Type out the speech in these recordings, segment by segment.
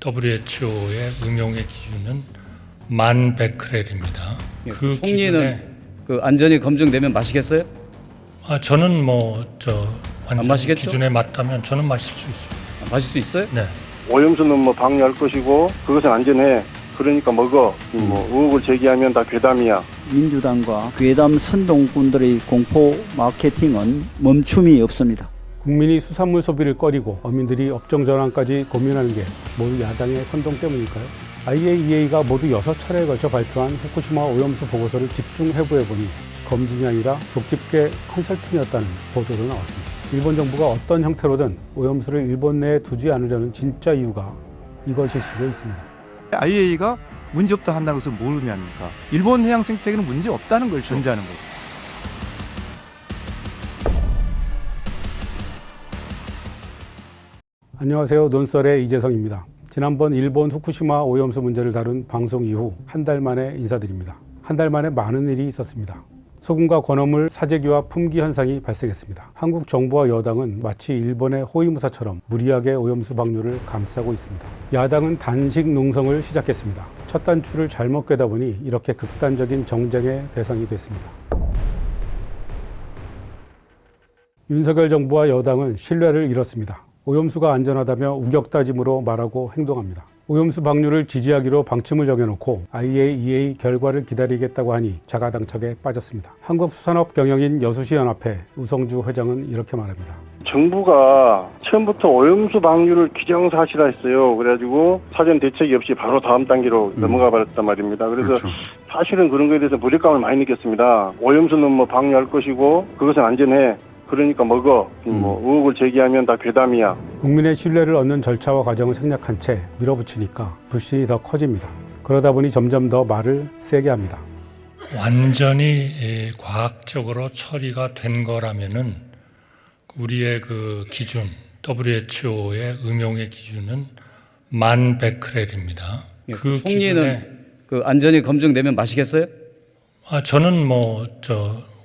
WHO의 응용의 기준은 1000베크렐입니다. 그 총리는 그 안전이 검증되면 마시겠어요? 저는 완전 마시겠죠? 기준에 맞다면 저는 마실 수 있습니다. 마실 수 있어요? 네. 오염수는 방류할 것이고 그것은 안전해. 그러니까 먹어. 의혹을 제기하면 다 괴담이야. 민주당과 괴담 선동꾼들의 공포 마케팅은 멈춤이 없습니다. 국민이 수산물 소비를 꺼리고 어민들이 업종 전환까지 고민하는 게 모두 야당의 선동 때문일까요? IAEA가 모두 6차례에 걸쳐 발표한 후쿠시마 오염수 보고서를 집중 해부해보니 검증이 아니라 족집게 컨설팅이었다는 보도도 나왔습니다. 일본 정부가 어떤 형태로든 오염수를 일본 내에 두지 않으려는 진짜 이유가 이것일 수도 있습니다. IAEA가 문제없다 한다는 것을 뭘 의미합니까? 일본 해양 생태계는 문제없다는 걸 전제하는 거죠. 안녕하세요. 논설의 이재성입니다. 지난번 일본 후쿠시마 오염수 문제를 다룬 방송 이후 한 달 만에 인사드립니다. 한 달 만에 많은 일이 있었습니다. 소금과 건어물 사재기와 품귀 현상이 발생했습니다. 한국 정부와 여당은 마치 일본의 호위무사처럼 무리하게 오염수 방류를 감싸고 있습니다. 야당은 단식 농성을 시작했습니다. 첫 단추를 잘못 꿰다 보니 이렇게 극단적인 정쟁의 대상이 됐습니다. 윤석열 정부와 여당은 신뢰를 잃었습니다. 오염수가 안전하다며 우격다짐으로 말하고 행동합니다. 오염수 방류를 지지하기로 방침을 정해놓고 IAEA 결과를 기다리겠다고 하니 자가당착에 빠졌습니다. 한국수산업경영인 여수시연합회 우성주 회장은 이렇게 말합니다. 정부가 처음부터 오염수 방류를 기정사실화 했어요. 그래가지고 사전 대책이 없이 바로 다음 단계로 넘어가 버렸단 말입니다. 그래서 그렇죠. 사실은 그런 거에 대해서 무력감을 많이 느꼈습니다. 오염수는 방류할 것이고 그것은 안전해. 그러니까 먹어. 의혹을 제기하면 다 괴담이야. 국민의 신뢰를 얻는 절차와 과정을 생략한 채 밀어붙이니까 불신이 더 커집니다. 그러다 보니 점점 더 말을 세게 합니다. 완전히 과학적으로 처리가 된 거라면은 우리의 그 기준, WHO의 응용의 기준은 1000베크렐입니다. 그 총리는 그 안전이 검증되면 마시겠어요? 저는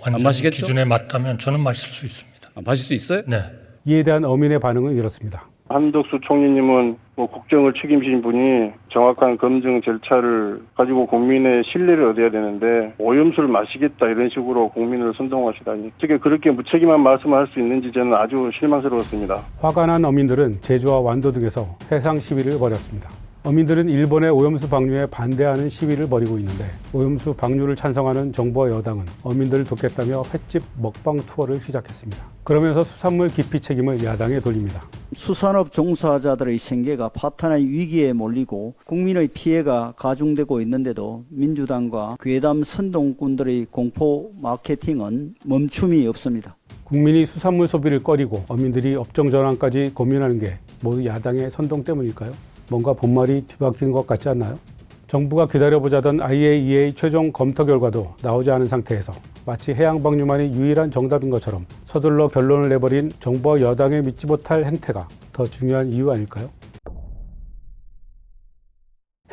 완전 마시겠죠? 기준에 맞다면 저는 마실 수 있습니다. 마실 수 있어요? 네. 이에 대한 어민의 반응은 이렇습니다. 한덕수 총리님은 국정을 책임지신 분이 정확한 검증 절차를 가지고 국민의 신뢰를 얻어야 되는데 오염수를 마시겠다 이런 식으로 국민을 선동하시다니 어떻게 그렇게 무책임한 말씀을 할 수 있는지 저는 아주 실망스러웠습니다. 화가 난 어민들은 제주와 완도 등에서 해상 시위를 벌였습니다. 어민들은 일본의 오염수 방류에 반대하는 시위를 벌이고 있는데 오염수 방류를 찬성하는 정부와 여당은 어민들을 돕겠다며 횟집 먹방 투어를 시작했습니다. 그러면서 수산물 기피 책임을 야당에 돌립니다. 수산업 종사자들의 생계가 파탄의 위기에 몰리고 국민의 피해가 가중되고 있는데도 민주당과 괴담 선동꾼들의 공포 마케팅은 멈춤이 없습니다. 국민이 수산물 소비를 꺼리고 어민들이 업종 전환까지 고민하는 게 모두 야당의 선동 때문일까요? 뭔가 본말이 뒤바뀐 것 같지 않나요? 정부가 기다려보자던 IAEA 최종 검토 결과도 나오지 않은 상태에서 마치 해양 방류만이 유일한 정답인 것처럼 서둘러 결론을 내버린 정부와 여당의 믿지 못할 행태가 더 중요한 이유 아닐까요?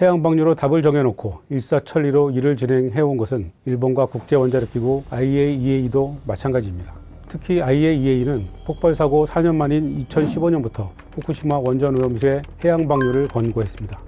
해양 방류로 답을 정해놓고 일사천리로 일을 진행해온 것은 일본과 국제원자력기구 IAEA도 마찬가지입니다. 특히 IAEA는 폭발사고 4년 만인 2015년부터 후쿠시마 원전 오염수의 해양 방류를 권고했습니다.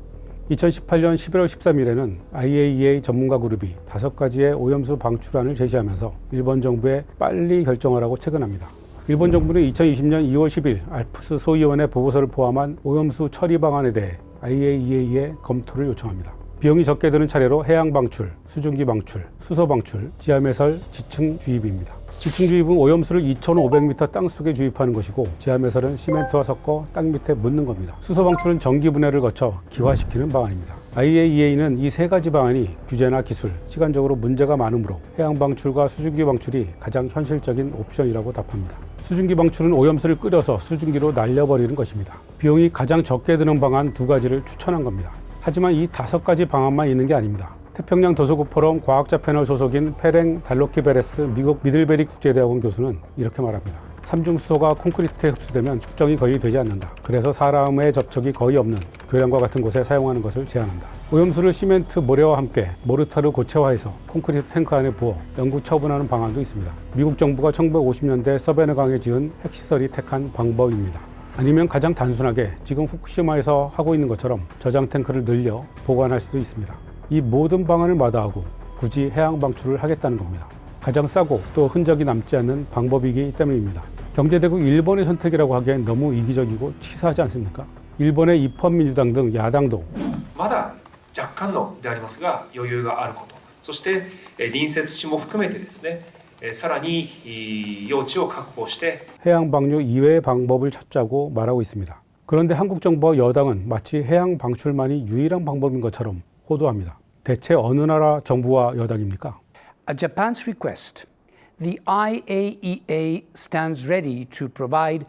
2018년 11월 13일에는 IAEA 전문가 그룹이 5가지의 오염수 방출안을 제시하면서 일본 정부에 빨리 결정하라고 체근합니다. 일본 정부는 2020년 2월 10일 알프스 소위원회 보고서를 포함한 오염수 처리 방안에 대해 IAEA의 검토를 요청합니다. 비용이 적게 드는 차례로 해양 방출, 수증기 방출, 수소 방출, 지하매설, 지층 주입입니다. 지층 주입은 오염수를 2,500m 땅속에 주입하는 것이고 지하매설은 시멘트와 섞어 땅 밑에 묻는 겁니다. 수소 방출은 전기 분해를 거쳐 기화시키는 방안입니다. IAEA는 이 3가지 방안이 규제나 기술, 시간적으로 문제가 많으므로 해양 방출과 수증기 방출이 가장 현실적인 옵션이라고 답합니다. 수증기 방출은 오염수를 끓여서 수증기로 날려버리는 것입니다. 비용이 가장 적게 드는 방안 2가지를 추천한 겁니다. 하지만 이 5가지 방안만 있는 게 아닙니다. 태평양 도서국 포럼 과학자 패널 소속인 페랭 달로키베레스 미국 미들베리 국제대학원 교수는 이렇게 말합니다. 삼중수소가 콘크리트에 흡수되면 축적이 거의 되지 않는다. 그래서 사람의 접촉이 거의 없는 교량과 같은 곳에 사용하는 것을 제한한다. 오염수를 시멘트 모래와 함께 모르타르 고체화해서 콘크리트 탱크 안에 부어 영구 처분하는 방안도 있습니다. 미국 정부가 1950년대 서베너강에 지은 핵시설이 택한 방법입니다. 아니면 가장 단순하게 지금 후쿠시마에서 하고 있는 것처럼 저장 탱크를 늘려 보관할 수도 있습니다. 이 모든 방안을 마다하고 굳이 해양 방출을 하겠다는 겁니다. 가장 싸고 또 흔적이 남지 않는 방법이기 때문입니다. 경제대국 일본의 선택이라고 하기엔 너무 이기적이고 치사하지 않습니까? 일본의 입헌민주당 등 야당도 まだ若干のでありますが余裕があること、そして隣接地も含めてですね、さらに用地を確保して 해양 방류 이외의 방법을 찾자고 말하고 있습니다. 그런데 한국 정부와 여당은 마치 해양 방출만이 유일한 방법인 것처럼 호도합니다. 대체 어느 나라 정부와 여당입니까? At Japan's request, the IAEA stands ready to provide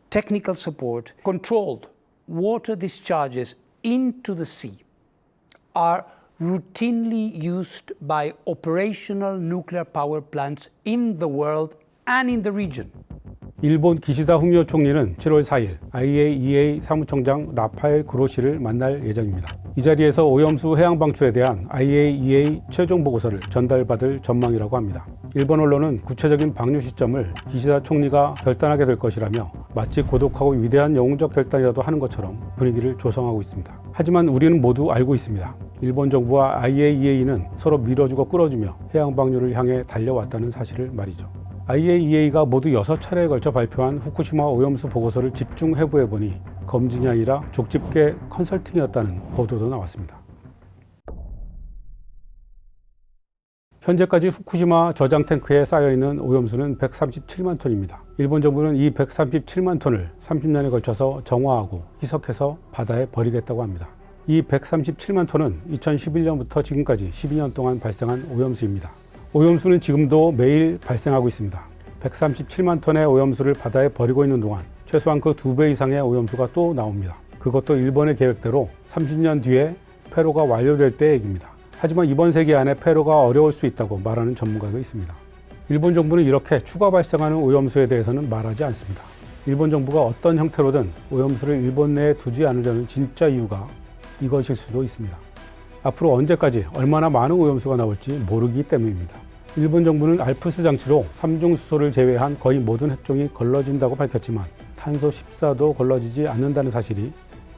technical support. Controlled water discharges into the sea are routinely used by operational nuclear power plants in the world and in the region. 일본 기시다 후미오 총리는 7월 4일 IAEA 사무총장 라파엘 그로시를 만날 예정입니다. 이 자리에서 오염수 해양 방출에 대한 IAEA 최종 보고서를 전달받을 전망이라고 합니다. 일본 언론은 구체적인 방류 시점을 기시다 총리가 결단하게 될 것이라며 마치 고독하고 위대한 영웅적 결단이라도 하는 것처럼 분위기를 조성하고 있습니다. 하지만 우리는 모두 알고 있습니다. 일본 정부와 IAEA는 서로 밀어주고 끌어주며 해양 방류를 향해 달려왔다는 사실을 말이죠. IAEA가 모두 6차례에 걸쳐 발표한 후쿠시마 오염수 보고서를 집중 해부해보니 검진이 아니라 족집게 컨설팅이었다는 보도도 나왔습니다. 현재까지 후쿠시마 저장 탱크에 쌓여있는 오염수는 137만 톤입니다. 일본 정부는 이 137만 톤을 30년에 걸쳐서 정화하고 희석해서 바다에 버리겠다고 합니다. 이 137만 톤은 2011년부터 지금까지 12년 동안 발생한 오염수입니다. 오염수는 지금도 매일 발생하고 있습니다. 137만 톤의 오염수를 바다에 버리고 있는 동안 최소한 그 2배 이상의 오염수가 또 나옵니다. 그것도 일본의 계획대로 30년 뒤에 폐로가 완료될 때 얘기입니다. 하지만 이번 세기 안에 폐로가 어려울 수 있다고 말하는 전문가도 있습니다. 일본 정부는 이렇게 추가 발생하는 오염수에 대해서는 말하지 않습니다. 일본 정부가 어떤 형태로든 오염수를 일본 내에 두지 않으려는 진짜 이유가 이것일 수도 있습니다. 앞으로 언제까지 얼마나 많은 오염수가 나올지 모르기 때문입니다. 일본 정부는 알프스 장치로 삼중수소를 제외한 거의 모든 핵종이 걸러진다고 밝혔지만 탄소 14도 걸러지지 않는다는 사실이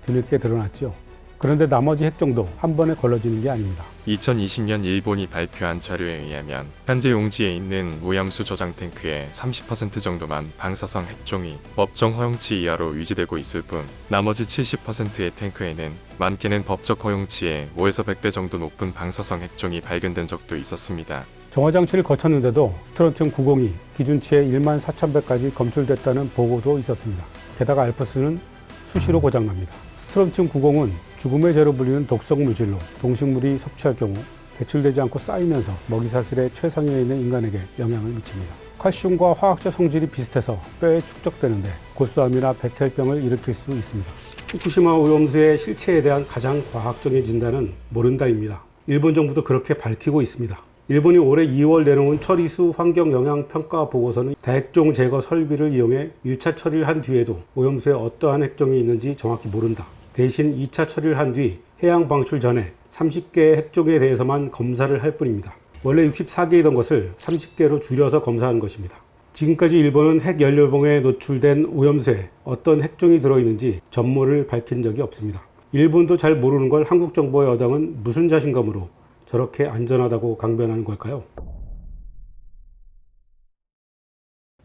뒤늦게 드러났죠. 그런데 나머지 핵종도 한 번에 걸러지는 게 아닙니다. 2020년 일본이 발표한 자료에 의하면 현재 용지에 있는 오염수 저장 탱크의 30% 정도만 방사성 핵종이 법정 허용치 이하로 유지되고 있을 뿐 나머지 70%의 탱크에는 많게는 법적 허용치의 5에서 100배 정도 높은 방사성 핵종이 발견된 적도 있었습니다. 정화장치를 거쳤는데도 스트론튬 902 기준치의 1만 4,000배까지 검출됐다는 보고도 있었습니다. 게다가 알프스는 수시로 고장납니다. 스트론튬 90은 죽음의 죄로 불리는 독성 물질로 동식물이 섭취할 경우 배출되지 않고 쌓이면서 먹이사슬의 최상위에 있는 인간에게 영향을 미칩니다. 칼슘과 화학적 성질이 비슷해서 뼈에 축적되는데 고수암이나 백혈병을 일으킬 수 있습니다. 후쿠시마 오염수의 실체에 대한 가장 과학적인 진단은 모른다입니다. 일본 정부도 그렇게 밝히고 있습니다. 일본이 올해 2월 내놓은 처리수 환경영향평가 보고서는 다핵종 제거 설비를 이용해 1차 처리를 한 뒤에도 오염수에 어떠한 핵종이 있는지 정확히 모른다. 대신 2차 처리를 한 뒤 해양 방출 전에 30개의 핵종에 대해서만 검사를 할 뿐입니다. 원래 64개이던 것을 30개로 줄여서 검사하는 것입니다. 지금까지 일본은 핵연료봉에 노출된 오염수에 어떤 핵종이 들어있는지 전모를 밝힌 적이 없습니다. 일본도 잘 모르는 걸 한국 정부와 여당은 무슨 자신감으로 저렇게 안전하다고 강변하는 걸까요?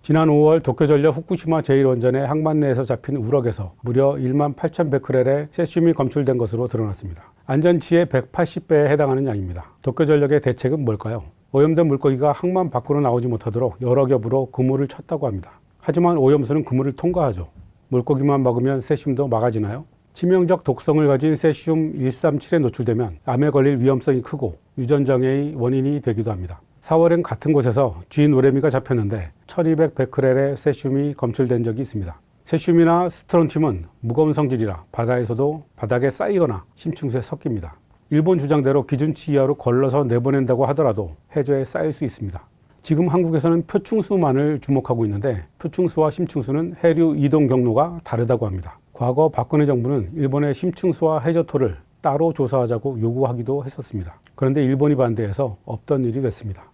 지난 5월 도쿄전력 후쿠시마 제1원전의 항만 내에서 잡힌 우럭에서 무려 1만 8,100베렐의 세슘이 검출된 것으로 드러났습니다. 안전치의 180배에 해당하는 양입니다. 도쿄전력의 대책은 뭘까요? 오염된 물고기가 항만 밖으로 나오지 못하도록 여러 겹으로 그물을 쳤다고 합니다. 하지만 오염수는 그물을 통과하죠. 물고기만 먹으면 세슘도 막아지나요? 치명적 독성을 가진 세슘 137에 노출되면 암에 걸릴 위험성이 크고 유전장애의 원인이 되기도 합니다. 4월엔 같은 곳에서 쥐 노래미가 잡혔는데 1200베크렐의 세슘이 검출된 적이 있습니다. 세슘이나 스트론튬은 무거운 성질이라 바다에서도 바닥에 쌓이거나 심층수에 섞입니다. 일본 주장대로 기준치 이하로 걸러서 내보낸다고 하더라도 해저에 쌓일 수 있습니다. 지금 한국에서는 표층수만을 주목하고 있는데 표층수와 심층수는 해류 이동 경로가 다르다고 합니다. 과거 박근혜 정부는 일본의 심층수와 해저토를 따로 조사하자고 요구하기도 했었습니다. 그런데 일본이 반대해서 없던 일이 됐습니다.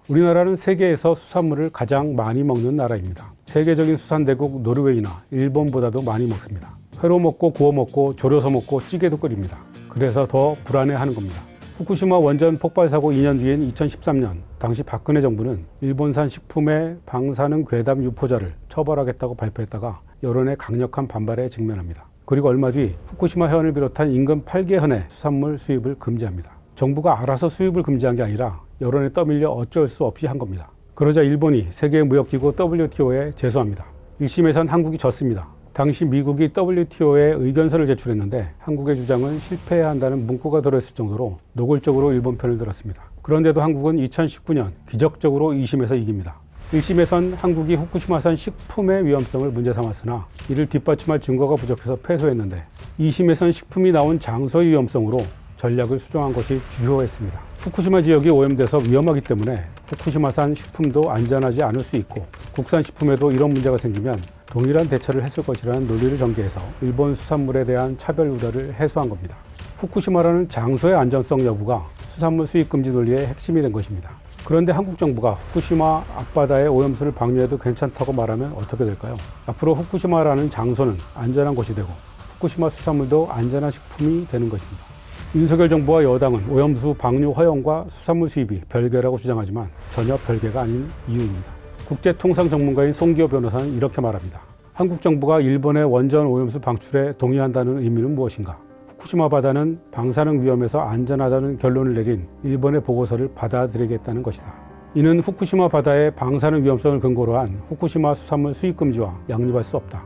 우리나라는 세계에서 수산물을 가장 많이 먹는 나라입니다. 세계적인 수산대국 노르웨이나 일본보다도 많이 먹습니다. 회로 먹고 구워 먹고 졸여서 먹고 찌개도 끓입니다. 그래서 더 불안해하는 겁니다. 후쿠시마 원전 폭발 사고 2년 뒤인 2013년 당시 박근혜 정부는 일본산 식품의 방사능 괴담 유포자를 처벌하겠다고 발표했다가 여론의 강력한 반발에 직면합니다. 그리고 얼마 뒤 후쿠시마 해안을 비롯한 인근 8개 현의 수산물 수입을 금지합니다. 정부가 알아서 수입을 금지한 게 아니라 여론에 떠밀려 어쩔 수 없이 한 겁니다. 그러자 일본이 세계무역기구 WTO에 제소합니다. 1심에선 한국이 졌습니다. 당시 미국이 WTO에 의견서를 제출했는데 한국의 주장은 실패해야 한다는 문구가 들어있을 정도로 노골적으로 일본 편을 들었습니다. 그런데도 한국은 2019년 기적적으로 2심에서 이깁니다. 1심에선 한국이 후쿠시마산 식품의 위험성을 문제 삼았으나 이를 뒷받침할 증거가 부족해서 패소했는데 2심에선 식품이 나온 장소의 위험성으로 전략을 수정한 것이 주요했습니다. 후쿠시마 지역이 오염돼서 위험하기 때문에 후쿠시마산 식품도 안전하지 않을 수 있고 국산 식품에도 이런 문제가 생기면 동일한 대처를 했을 것이라는 논리를 전개해서 일본 수산물에 대한 차별 우려를 해소한 겁니다. 후쿠시마라는 장소의 안전성 여부가 수산물 수입 금지 논리의 핵심이 된 것입니다. 그런데 한국 정부가 후쿠시마 앞바다의 오염수를 방류해도 괜찮다고 말하면 어떻게 될까요? 앞으로 후쿠시마라는 장소는 안전한 곳이 되고 후쿠시마 수산물도 안전한 식품이 되는 것입니다. 윤석열 정부와 여당은 오염수 방류 허용과 수산물 수입이 별개라고 주장하지만 전혀 별개가 아닌 이유입니다. 국제통상 전문가인 송기호 변호사는 이렇게 말합니다. 한국 정부가 일본의 원전 오염수 방출에 동의한다는 의미는 무엇인가? 후쿠시마 바다는 방사능 위험에서 안전하다는 결론을 내린 일본의 보고서를 받아들이겠다는 것이다. 이는 후쿠시마 바다의 방사능 위험성을 근거로 한 후쿠시마 수산물 수입 금지와 양립할 수 없다.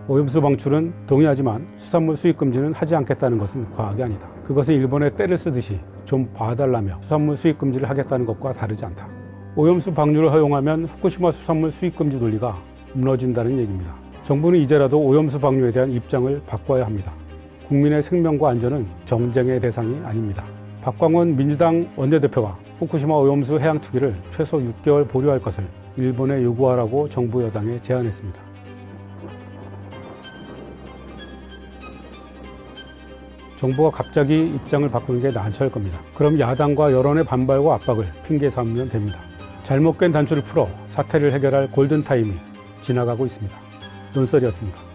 오염수 방출은 동의하지만 수산물 수입 금지는 하지 않겠다는 것은 과학이 아니다. 그것은 일본에 때를 쓰듯이 좀 봐달라며 수산물 수입 금지를 하겠다는 것과 다르지 않다. 오염수 방류를 허용하면 후쿠시마 수산물 수입 금지 논리가 무너진다는 얘기입니다. 정부는 이제라도 오염수 방류에 대한 입장을 바꿔야 합니다. 국민의 생명과 안전은 정쟁의 대상이 아닙니다. 박광원 민주당 원내대표가 후쿠시마 오염수 해양 투기를 최소 6개월 보류할 것을 일본에 요구하라고 정부 여당에 제안했습니다. 정부가 갑자기 입장을 바꾸는 게 난처할 겁니다. 그럼 야당과 여론의 반발과 압박을 핑계 삼으면 됩니다. 잘못 깬 단추를 풀어 사태를 해결할 골든타임이 지나가고 있습니다. 논설이었습니다.